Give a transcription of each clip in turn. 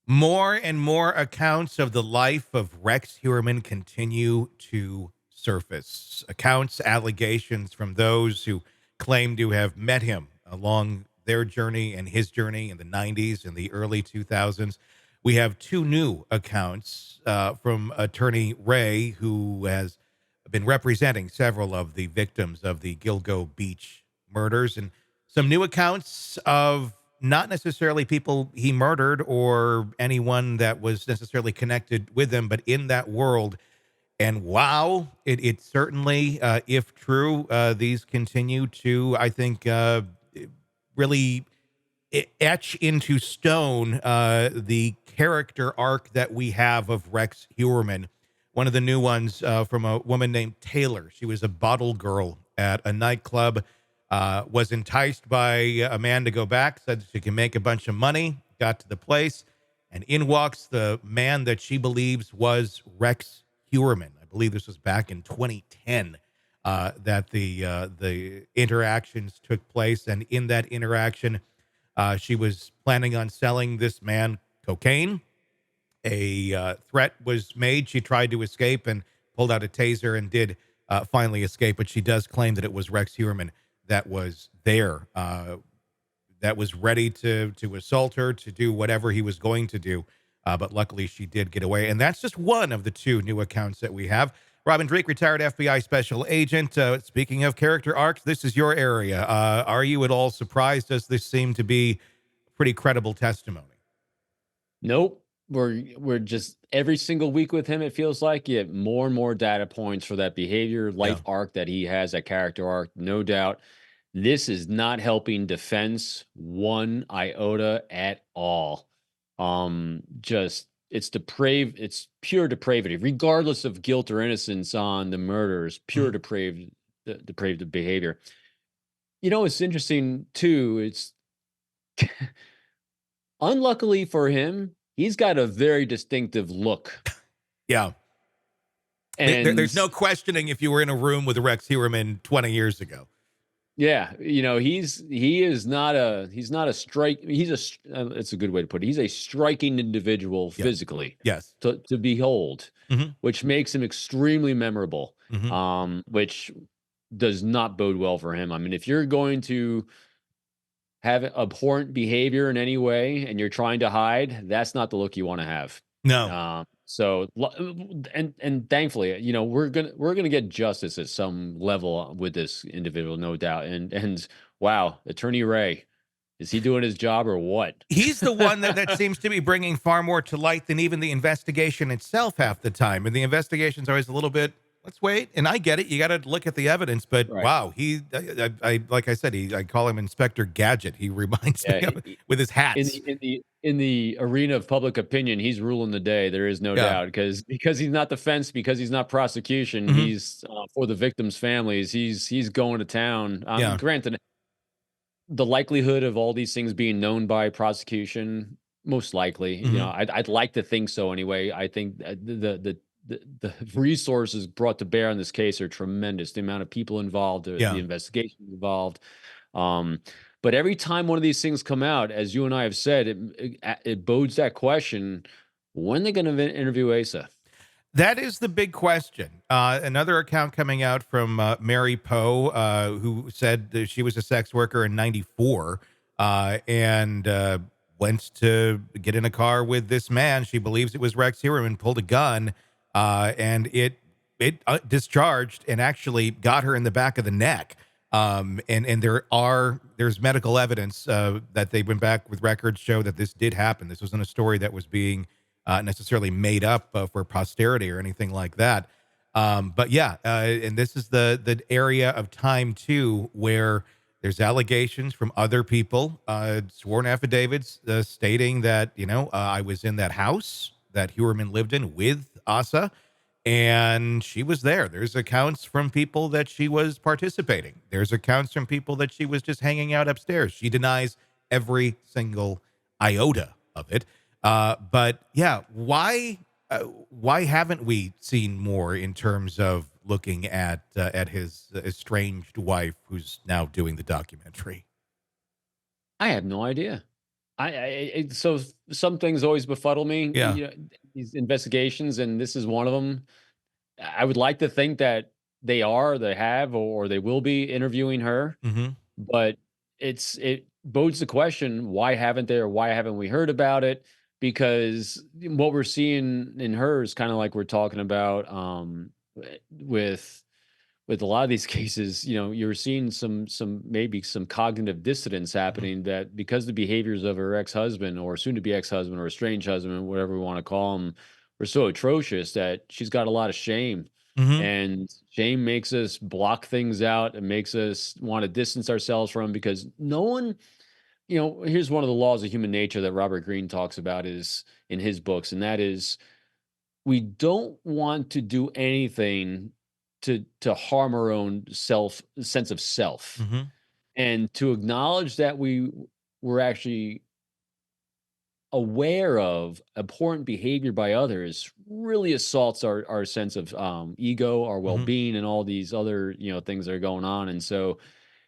More and more accounts of the life of Rex Heuermann continue to surface. Accounts, allegations from those who claim to have met him along their journey and his journey in the 90s and the early 2000s. We have two new accounts from attorney Ray, who has been representing several of the victims of the Gilgo Beach murders, and some new accounts of not necessarily people he murdered or anyone that was necessarily connected with them, but in that world. And wow, it certainly, if true, these continue to, I think, really etch into stone the character arc that we have of Rex Heuermann. One of the new ones from a woman named Taylor. She was a bottle girl at a nightclub, was enticed by a man to go back, said she can make a bunch of money, got to the place, and in walks the man that she believes was Rex Heuermann. I believe this was back in 2010 that the interactions took place, and in that interaction, she was planning on selling this man cocaine. A threat was made. She tried to escape and pulled out a taser and did finally escape, but she does claim that it was Rex Heuermann that was there, that was ready to assault her, to do whatever he was going to do. But luckily, she did get away. And that's just one of the two new accounts that we have. Robin Dreeke, retired FBI special agent. Speaking of character arcs, this is your area. Are you at all surprised? Does this seem to be pretty credible testimony? Nope. We're just every single week with him, it feels like you get more and more data points for that behavior, Yeah. life arc that he has, that character arc, no doubt. This is not helping defense one iota at all. Just it's depraved, it's pure depravity, regardless of guilt or innocence on the murders, pure Mhm. depraved behavior. It's interesting too. It's unluckily for him, he's got a very distinctive look. Yeah. There's And no questioning if you were in a room with Rex Heuermann 20 years ago. yeah, he's not a strike. It's a good way to put it. He's a striking individual Yeah. physically Yes. to behold, Hmm. which makes him extremely memorable. Hmm. Which does not bode well for him. I mean, if you're going to have abhorrent behavior in any way and you're trying to hide, that's not the look you want to have. No. And thankfully, we're gonna get justice at some level with this individual, no doubt. And wow, Attorney Ray, is he doing his job or what? He's the one that seems to be bringing far more to light than even the investigation itself half the time. And the investigation's always a little bit, let's wait. And I get it. You got to look at the evidence. But Right. wow, I like I said, I call him Inspector Gadget. He reminds me Yeah. of with his In hats. the in the in the arena of public opinion, he's ruling the day. There is no Yeah. doubt because he's not defense, because he's not prosecution. Hmm. He's for the victims' families. He's going to town. Yeah. Granted, the likelihood of all these things being known by prosecution, most likely, Hmm. I'd like to think so anyway. I think the resources brought to bear on this case are tremendous. The amount of people involved, the Yeah. investigation involved. Um, but every time one of these things come out, as you and I have said, it bodes that question: when they going to interview Asa? That is the big question. Another account coming out from Mary Poe, who said that she was a sex worker in '94 and went to get in a car with this man. She believes it was Rex Heuermann, pulled a gun, and it discharged and actually got her in the back of the neck. And there's medical evidence that they went back with records show that this did happen. This wasn't a story that was being necessarily made up for posterity or anything like that. But yeah, and this is the area of time too where there's allegations from other people, sworn affidavits stating that I was in that house that Heuermann lived in with Asa, and she was there. There's accounts from people that she was participating. There's accounts from people that she was just hanging out upstairs. She denies every single iota of it. But yeah, why haven't we seen more in terms of looking at his estranged wife, who's now doing the documentary? I have no idea. So some things always befuddle me, Yeah. these investigations, and this is one of them. I would like to think that they have, or they will be interviewing her, Hmm. but it bodes the question, why haven't they, or why haven't we heard about it? Because what we're seeing in her is kind of like we're talking about with a lot of these cases, you're seeing some maybe some cognitive dissonance Hmm. happening, that because the behaviors of her ex-husband, or soon to be ex-husband, or estranged husband, whatever we want to call him, were so atrocious that she's got a lot of shame. Hmm. And shame makes us block things out and makes us want to distance ourselves from, because no one, here's one of the laws of human nature that Robert Greene talks about is in his books, and that is, we don't want to do anything to harm our own sense of self, Hmm. and to acknowledge that were actually aware of abhorrent behavior by others really assaults our sense of ego, our Hmm. well-being, and all these other things that are going on. And so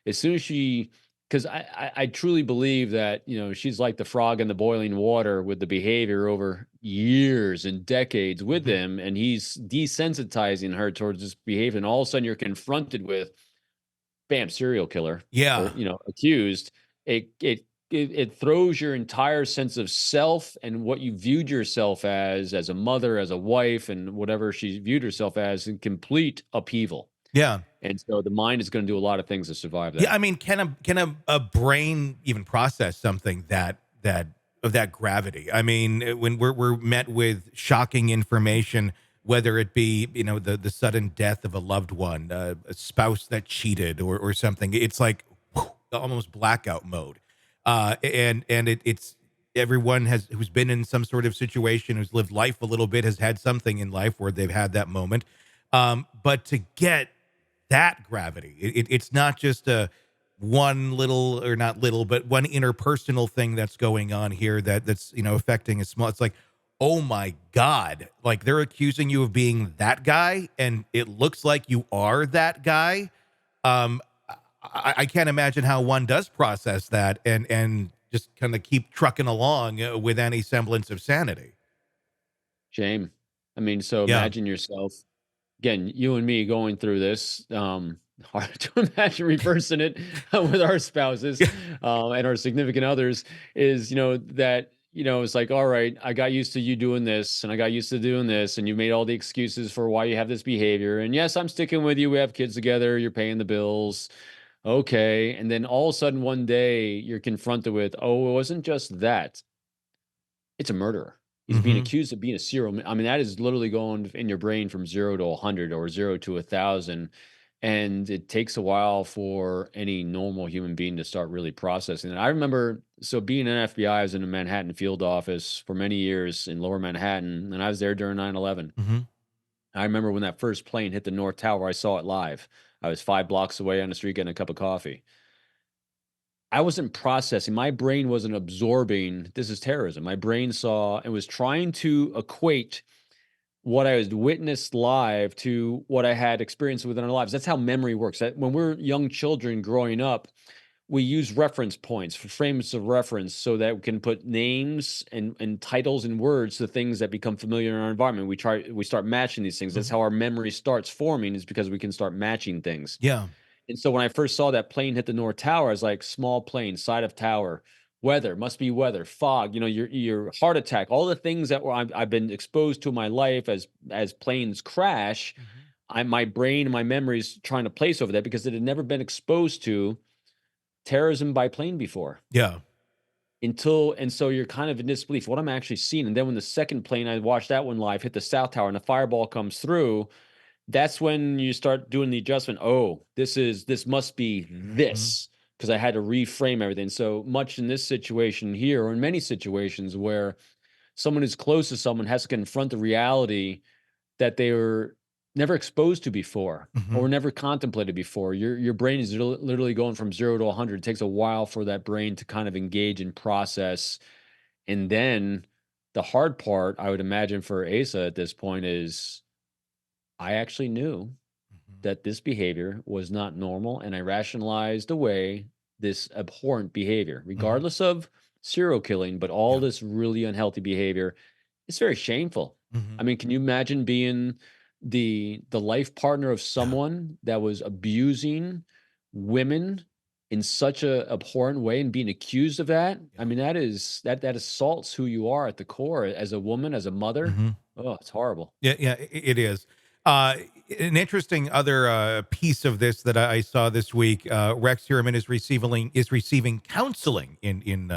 as soon as she, because I truly believe that she's like the frog in the boiling water with the behavior over years and decades with Hmm. him, and he's desensitizing her towards this behavior, and all of a sudden you're confronted with, bam, serial killer, or Yeah. accused. It throws your entire sense of self and what you viewed yourself as a mother, as a wife, and whatever she viewed herself as, in complete upheaval. Yeah. And so the mind is going to do a lot of things to survive Yeah, that. I mean, can a brain even process something that of that gravity? I mean, when we're met with shocking information, whether it be the sudden death of a loved one, a spouse that cheated, or something, it's like whew, almost blackout mode. It's everyone has who's been in some sort of situation, who's lived life a little bit, has had something in life where they've had that moment. But to get that gravity. It's not just a one little, or not little, but one interpersonal thing that's going on here that's affecting a small. It's like, oh my god, like they're accusing you of being that guy, and it looks like you are that guy. Um, I can't imagine how one does process that and just kind of keep trucking along with any semblance of sanity. Shame. I mean, so Yeah. imagine yourself, again, you and me going through this. Hard to imagine reversing it with our spouses and our significant others. Is that it's like, all right, I got used to you doing this, and I got used to doing this, and you made all the excuses for why you have this behavior. And yes, I'm sticking with you. We have kids together. You're paying the bills. Okay, and then all of a sudden one day you're confronted with, oh, it wasn't just that, it's a murderer. He's being Hmm. accused of being a I mean, that is literally going in your brain from 0 to 100, or 0 to 1,000, and it takes a while for any normal human being to start really processing it. I remember, so being an FBI, I was in a Manhattan field office for many years in Lower Manhattan, and I was there during 9/11. Hmm. I remember when that first plane hit the North Tower, I saw it live. I was 5 blocks away on the street getting a cup of coffee. I wasn't processing. My brain wasn't absorbing, this is terrorism. My brain saw and was trying to equate what I was witnessed live to what I had experienced within our lives. That's how memory works. That when we're young children growing up, we use reference points for frames of reference so that we can put names and titles and words to things that become familiar in our environment. We start matching these things. That's Hmm. how our memory starts forming, is because we can start matching things. Yeah. And so when I first saw that plane hit the North Tower, I was like, small plane, side of tower, weather, must be weather, fog, your heart attack, all the things that I've been exposed to in my life as planes crash. Hmm. My brain and my memories trying to place over that, because it had never been exposed to terrorism by plane before. Yeah. And so you're kind of in disbelief what I'm actually seeing. And then when the second plane, I watched that one live, hit the South Tower, and the fireball comes through, that's when you start doing the adjustment. Oh, this must be Hmm. this, because I had to reframe everything. So much in this situation here, or in many situations where someone who's close to someone has to confront the reality that they were never exposed to before, Hmm. or never contemplated before. Your brain is literally going from 0 to 100. It takes a while for that brain to kind of engage and process. And then the hard part, I would imagine, for Asa at this point is, I actually knew Hmm. that this behavior was not normal, and I rationalized away this abhorrent behavior, Hmm. regardless of serial killing, but all Yeah. this really unhealthy behavior. It's very shameful. Hmm. I mean, can you imagine being the life partner of Yeah. someone that was abusing women in such a abhorrent way and being accused of that? I Yeah. mean, that assaults who you are at the core as a woman, as a mother. Hmm. Oh, it's horrible. Yeah, yeah, it is. Uh, an interesting other piece of this that I saw this week. Rex Heuermann is receiving counseling in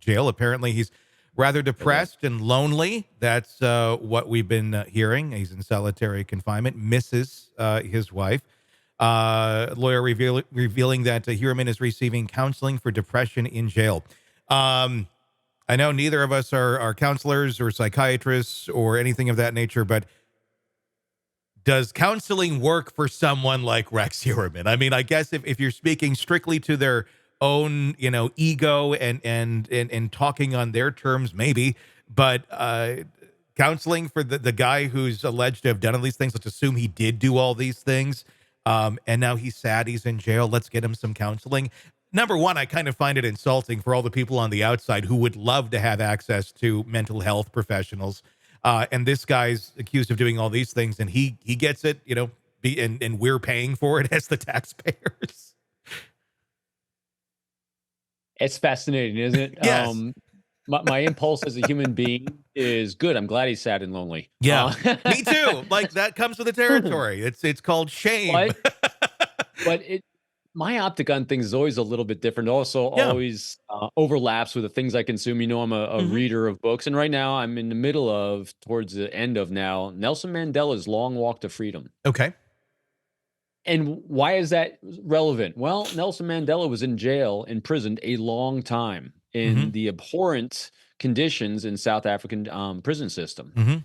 jail. Apparently, he's rather Really? depressed and lonely. That's what we've been hearing. He's in solitary confinement. Misses his wife. Lawyer revealing that Heuermann is receiving counseling for depression in jail. Um, I know neither of us are counselors or psychiatrists or anything of that nature, but does counseling work for someone like Rex Heuermann? I mean, I guess if you're speaking strictly to their own, ego and talking on their terms, maybe, but counseling for the guy who's alleged to have done all these things, let's assume he did do all these things, and now he's sad, he's in jail. Let's get him some counseling. Number one, I kind of find it insulting for all the people on the outside who would love to have access to mental health professionals, and this guy's accused of doing all these things, and he gets it, and we're paying for it as the taxpayers. It's fascinating, isn't it? Yes. My impulse as a human being is good. I'm glad he's sad and lonely. Yeah. Me too. Like that comes with the territory. It's called shame. but but it my optic on things is always a little bit different. Also, Yeah. always overlaps with the things I consume. I'm a Hmm. reader of books, and right now I'm in the middle of, towards the end of now, Nelson Mandela's Long Walk to Freedom. Okay. And why is that relevant? Well, Nelson Mandela was in jail, imprisoned a long time Hmm. in the abhorrent conditions in South African prison system. Hmm.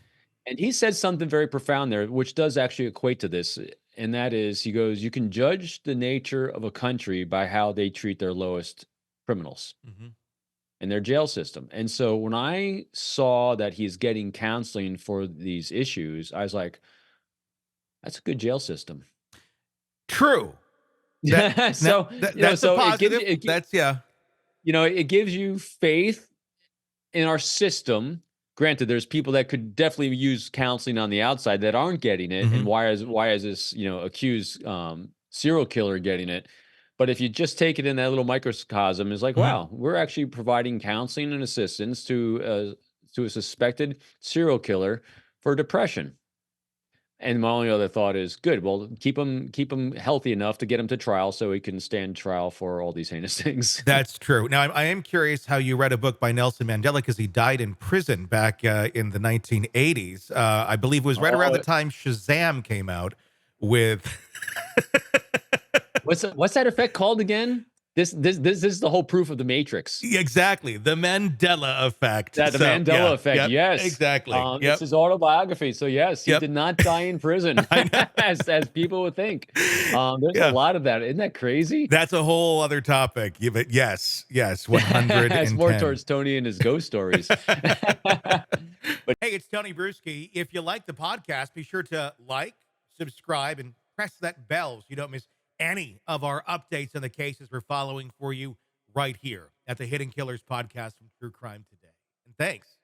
And he said something very profound there, which does actually equate to this. And that is, he goes, you can judge the nature of a country by how they treat their lowest criminals Hmm. in their jail system. And so when I saw that he's getting counseling for these issues, I was like, that's a good jail system. True. That that, So, that that's a so it gives positive. you, That's yeah. it gives you faith in our system. Granted, there's people that could definitely use counseling on the outside that aren't getting it. And Hmm. why is this, accused serial killer getting it? But if you just take it in that little microcosm, it's like, Hmm. wow, we're actually providing counseling and assistance to a suspected serial killer for depression. And my only other thought is, good. Well, keep him healthy enough to get him to trial so he can stand trial for all these heinous things. That's true. Now, I am curious how you read a book by Nelson Mandela because he died in prison back in the 1980s. I believe it was right around the Oh, time Shazam came out with. what's that effect called again? This is the whole proof of the Matrix. Exactly, the Mandela effect. That the So, Mandela yeah, effect. yep, Yes. exactly. It's Yep, his autobiography. So yes, he yep. did not die in prison, I know. as people would think. There's a Yeah, lot of that. Isn't that crazy? that's a whole other topic. Yeah, but yes, yes, It's more 110. towards Tony and his ghost stories. But Hey, it's Tony Brueski. If you like the podcast, be sure to like, subscribe, and press that bell so you don't miss any of our updates on the cases we're following for you right here at the Hidden Killers podcast from True Crime Today. And thanks